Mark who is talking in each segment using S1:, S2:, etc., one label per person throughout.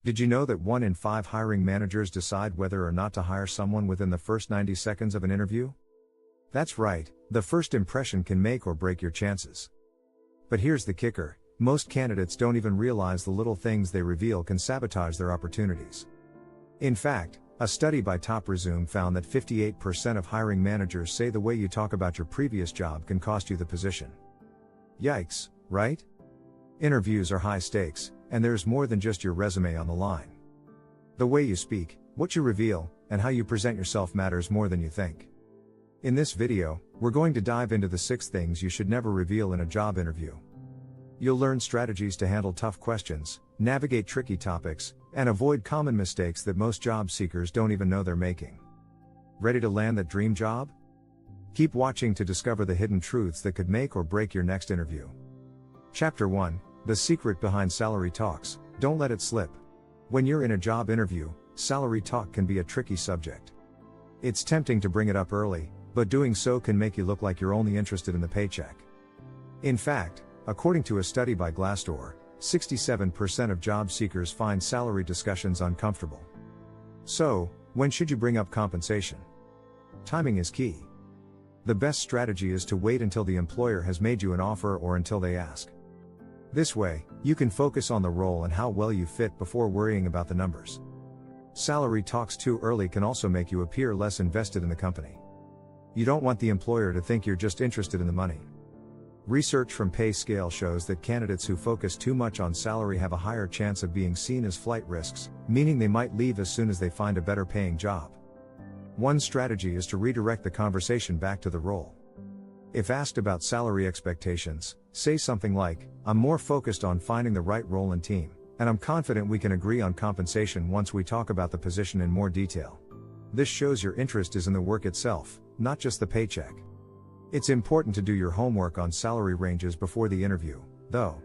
S1: Did you know that 1 in 5 hiring managers decide whether or not to hire someone within the first 90 seconds of an interview? That's right, the first impression can make or break your chances. But here's the kicker, most candidates don't even realize the little things they reveal can sabotage their opportunities. In fact, a study by TopResume found that 58% of hiring managers say the way you talk about your previous job can cost you the position. Yikes, right? Interviews are high stakes, and there's more than just your resume on the line. The way you speak, what you reveal, and how you present yourself matters more than you think. In this video, we're going to dive into the 6 things you should never reveal in a job interview. You'll learn strategies to handle tough questions, navigate tricky topics, and avoid common mistakes that most job seekers don't even know they're making. Ready to land that dream job? Keep watching to discover the hidden truths that could make or break your next interview. Chapter 1: The secret behind salary talks. Don't let it slip. When you're in a job interview, salary talk can be a tricky subject. It's tempting to bring it up early, but doing so can make you look like you're only interested in the paycheck. In fact, according to a study by Glassdoor, 67% of job seekers find salary discussions uncomfortable. So, when should you bring up compensation? Timing is key. The best strategy is to wait until the employer has made you an offer or until they ask. This way, you can focus on the role and how well you fit before worrying about the numbers. Salary talks too early can also make you appear less invested in the company. You don't want the employer to think you're just interested in the money. Research from PayScale shows that candidates who focus too much on salary have a higher chance of being seen as flight risks, meaning they might leave as soon as they find a better paying job. One strategy is to redirect the conversation back to the role. If asked about salary expectations, say something like, "I'm more focused on finding the right role and team, and I'm confident we can agree on compensation once we talk about the position in more detail." This shows your interest is in the work itself, not just the paycheck. It's important to do your homework on salary ranges before the interview, though.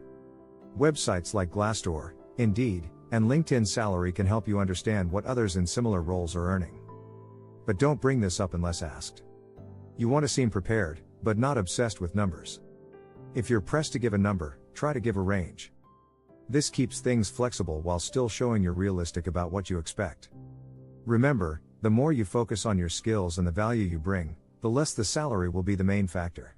S1: Websites like Glassdoor, Indeed, and LinkedIn Salary can help you understand what others in similar roles are earning. But don't bring this up unless asked. You want to seem prepared, but not obsessed with numbers. If you're pressed to give a number, try to give a range. This keeps things flexible while still showing you're realistic about what you expect. Remember, the more you focus on your skills and the value you bring, the less the salary will be the main factor.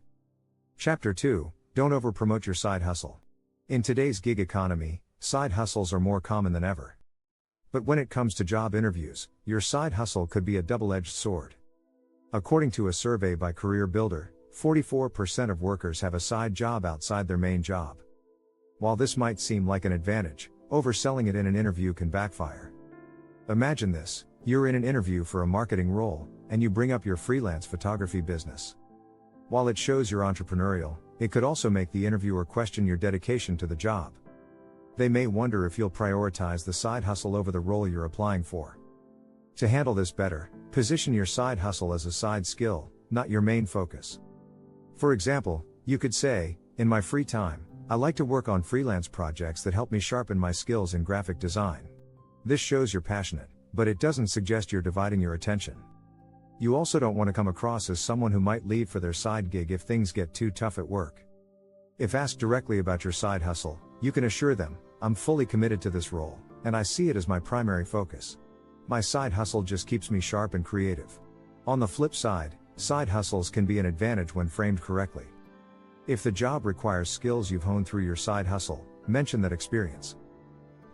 S1: Chapter 2: Don't overpromote your side hustle. In today's gig economy, side hustles are more common than ever. But when it comes to job interviews, your side hustle could be a double-edged sword. According to a survey by Career Builder, 44% of workers have a side job outside their main job. While this might seem like an advantage, overselling it in an interview can backfire. Imagine this: you're in an interview for a marketing role, and you bring up your freelance photography business. While it shows you're entrepreneurial, it could also make the interviewer question your dedication to the job. They may wonder if you'll prioritize the side hustle over the role you're applying for. To handle this better, position your side hustle as a side skill, not your main focus. For example, you could say, "In my free time, I like to work on freelance projects that help me sharpen my skills in graphic design." This shows you're passionate, but it doesn't suggest you're dividing your attention. You also don't want to come across as someone who might leave for their side gig if things get too tough at work. If asked directly about your side hustle, you can assure them, "I'm fully committed to this role, and I see it as my primary focus. My side hustle just keeps me sharp and creative." On the flip side, side hustles can be an advantage when framed correctly. If the job requires skills you've honed through your side hustle, mention that experience.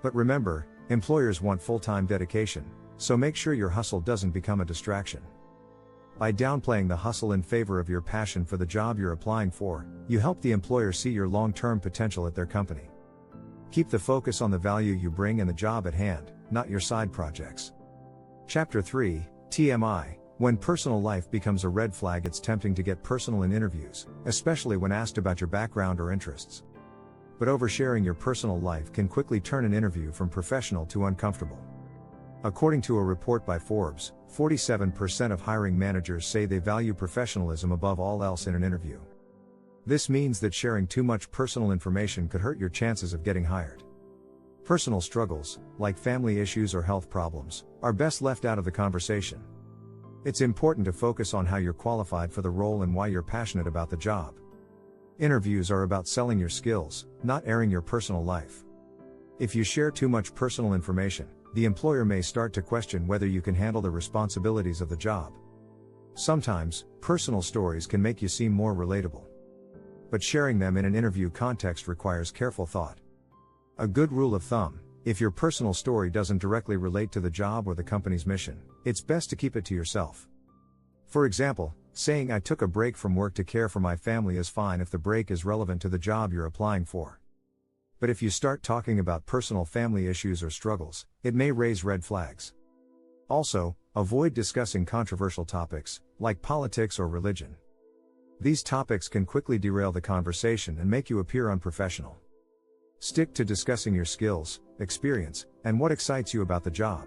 S1: But remember, employers want full-time dedication, so make sure your hustle doesn't become a distraction. By downplaying the hustle in favor of your passion for the job you're applying for, you help the employer see your long-term potential at their company. Keep the focus on the value you bring and the job at hand, not your side projects. Chapter 3: TMI. When personal life becomes a red flag, it's tempting to get personal in interviews, especially when asked about your background or interests. But oversharing your personal life can quickly turn an interview from professional to uncomfortable. According to a report by Forbes, 47% of hiring managers say they value professionalism above all else in an interview. This means that sharing too much personal information could hurt your chances of getting hired. Personal struggles, like family issues or health problems, are best left out of the conversation. It's important to focus on how you're qualified for the role and why you're passionate about the job. Interviews are about selling your skills, not airing your personal life. If you share too much personal information, the employer may start to question whether you can handle the responsibilities of the job. Sometimes, personal stories can make you seem more relatable. But sharing them in an interview context requires careful thought. A good rule of thumb: if your personal story doesn't directly relate to the job or the company's mission, it's best to keep it to yourself. For example, saying "I took a break from work to care for my family" is fine if the break is relevant to the job you're applying for. But if you start talking about personal family issues or struggles, it may raise red flags. Also, avoid discussing controversial topics, like politics or religion. These topics can quickly derail the conversation and make you appear unprofessional. Stick to discussing your skills, experience, and what excites you about the job.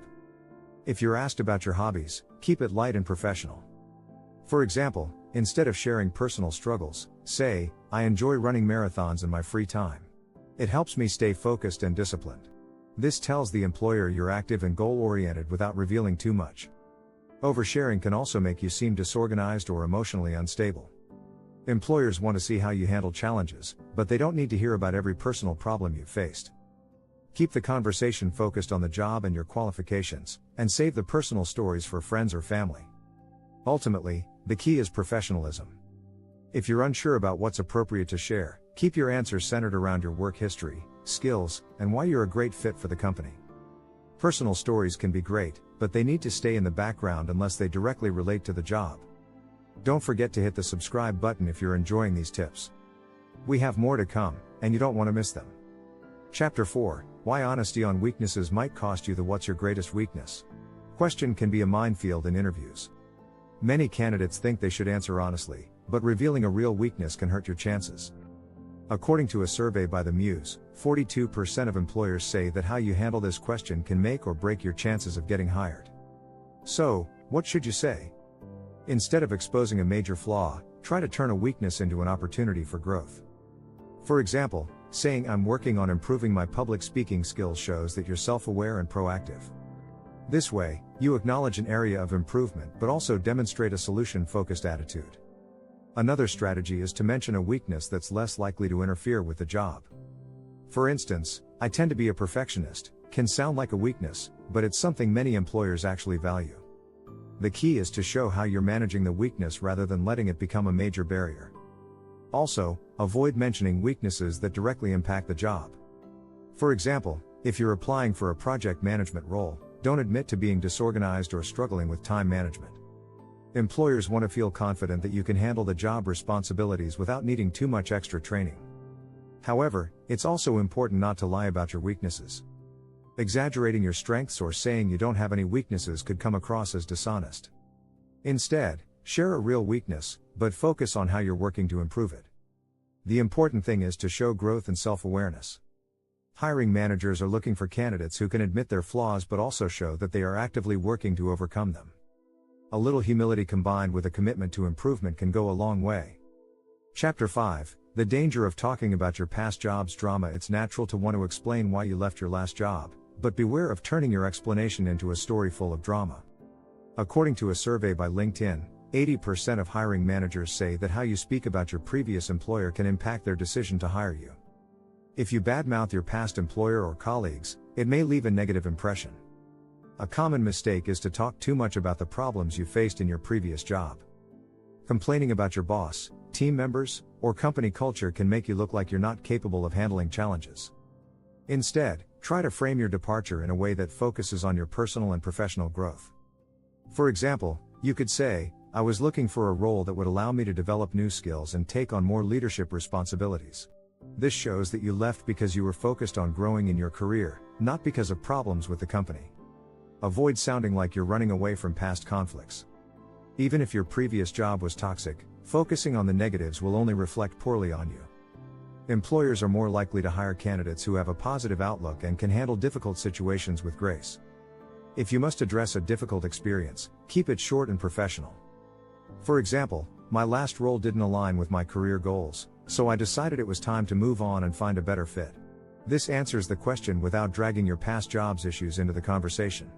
S1: If you're asked about your hobbies, keep it light and professional. For example, instead of sharing personal struggles, say, "I enjoy running marathons in my free time. It helps me stay focused and disciplined." This tells the employer you're active and goal-oriented without revealing too much. Oversharing can also make you seem disorganized or emotionally unstable. Employers want to see how you handle challenges, but they don't need to hear about every personal problem you've faced. Keep the conversation focused on the job and your qualifications, and save the personal stories for friends or family. Ultimately, the key is professionalism. If you're unsure about what's appropriate to share, keep your answers centered around your work history, skills, and why you're a great fit for the company. Personal stories can be great, but they need to stay in the background unless they directly relate to the job. Don't forget to hit the subscribe button if you're enjoying these tips. We have more to come, and you don't want to miss them. Chapter 4: Why honesty on weaknesses might cost you the "What's your greatest weakness?" question can be a minefield in interviews. Many candidates think they should answer honestly, but revealing a real weakness can hurt your chances. According to a survey by the Muse, 42% of employers say that how you handle this question can make or break your chances of getting hired. So, what should you say? Instead of exposing a major flaw, try to turn a weakness into an opportunity for growth. For example, saying "I'm working on improving my public speaking skills" shows that you're self-aware and proactive. This way, you acknowledge an area of improvement but also demonstrate a solution-focused attitude. Another strategy is to mention a weakness that's less likely to interfere with the job. For instance, "I tend to be a perfectionist," can sound like a weakness, but it's something many employers actually value. The key is to show how you're managing the weakness rather than letting it become a major barrier. Also, avoid mentioning weaknesses that directly impact the job. For example, if you're applying for a project management role, don't admit to being disorganized or struggling with time management. Employers want to feel confident that you can handle the job responsibilities without needing too much extra training. However, it's also important not to lie about your weaknesses. Exaggerating your strengths or saying you don't have any weaknesses could come across as dishonest. Instead, share a real weakness, but focus on how you're working to improve it. The important thing is to show growth and self-awareness. Hiring managers are looking for candidates who can admit their flaws but also show that they are actively working to overcome them. A little humility combined with a commitment to improvement can go a long way. Chapter 5: The danger of talking about your past job's drama. It's natural to want to explain why you left your last job, but beware of turning your explanation into a story full of drama. According to a survey by LinkedIn, 80% of hiring managers say that how you speak about your previous employer can impact their decision to hire you. If you badmouth your past employer or colleagues, it may leave a negative impression. A common mistake is to talk too much about the problems you faced in your previous job. Complaining about your boss, team members, or company culture can make you look like you're not capable of handling challenges. Instead, try to frame your departure in a way that focuses on your personal and professional growth. For example, you could say, "I was looking for a role that would allow me to develop new skills and take on more leadership responsibilities." This shows that you left because you were focused on growing in your career, not because of problems with the company. Avoid sounding like you're running away from past conflicts. Even if your previous job was toxic, focusing on the negatives will only reflect poorly on you. Employers are more likely to hire candidates who have a positive outlook and can handle difficult situations with grace. If you must address a difficult experience, keep it short and professional. For example, "My last role didn't align with my career goals, so I decided it was time to move on and find a better fit." This answers the question without dragging your past job's issues into the conversation.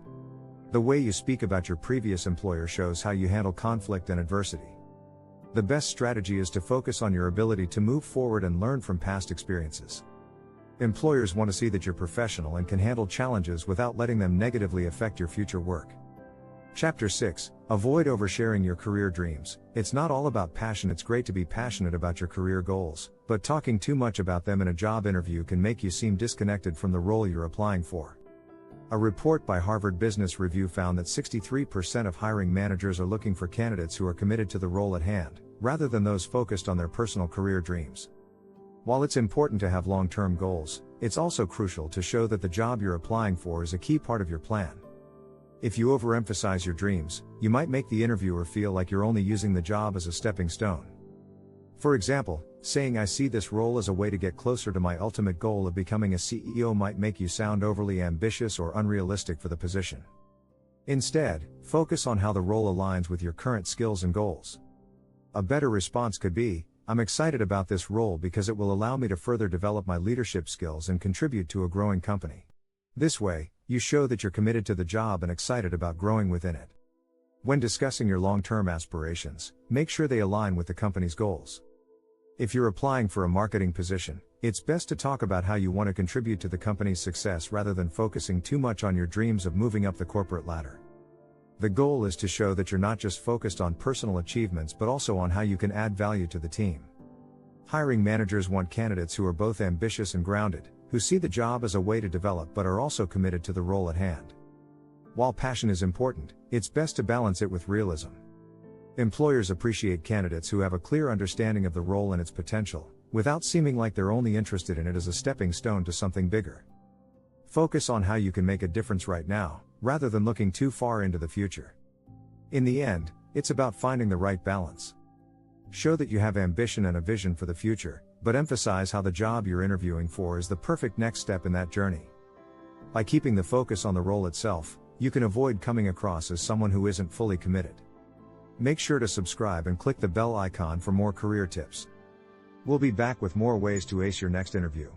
S1: The way you speak about your previous employer shows how you handle conflict and adversity. The best strategy is to focus on your ability to move forward and learn from past experiences. Employers want to see that you're professional and can handle challenges without letting them negatively affect your future work. Chapter 6. Avoid oversharing your career dreams. It's not all about passion. It's great to be passionate about your career goals, but talking too much about them in a job interview can make you seem disconnected from the role you're applying for. A report by Harvard Business Review found that 63% of hiring managers are looking for candidates who are committed to the role at hand, rather than those focused on their personal career dreams. While it's important to have long-term goals, it's also crucial to show that the job you're applying for is a key part of your plan. If you overemphasize your dreams, you might make the interviewer feel like you're only using the job as a stepping stone. For example, saying "I see this role as a way to get closer to my ultimate goal of becoming a CEO" might make you sound overly ambitious or unrealistic for the position. Instead, focus on how the role aligns with your current skills and goals. A better response could be, "I'm excited about this role because it will allow me to further develop my leadership skills and contribute to a growing company." This way, you show that you're committed to the job and excited about growing within it. When discussing your long-term aspirations, make sure they align with the company's goals. If you're applying for a marketing position, it's best to talk about how you want to contribute to the company's success rather than focusing too much on your dreams of moving up the corporate ladder. The goal is to show that you're not just focused on personal achievements but also on how you can add value to the team. Hiring managers want candidates who are both ambitious and grounded, who see the job as a way to develop but are also committed to the role at hand. While passion is important, it's best to balance it with realism. Employers appreciate candidates who have a clear understanding of the role and its potential, without seeming like they're only interested in it as a stepping stone to something bigger. Focus on how you can make a difference right now, rather than looking too far into the future. In the end, it's about finding the right balance. Show that you have ambition and a vision for the future, but emphasize how the job you're interviewing for is the perfect next step in that journey. By keeping the focus on the role itself, you can avoid coming across as someone who isn't fully committed. Make sure to subscribe and click the bell icon for more career tips. We'll be back with more ways to ace your next interview.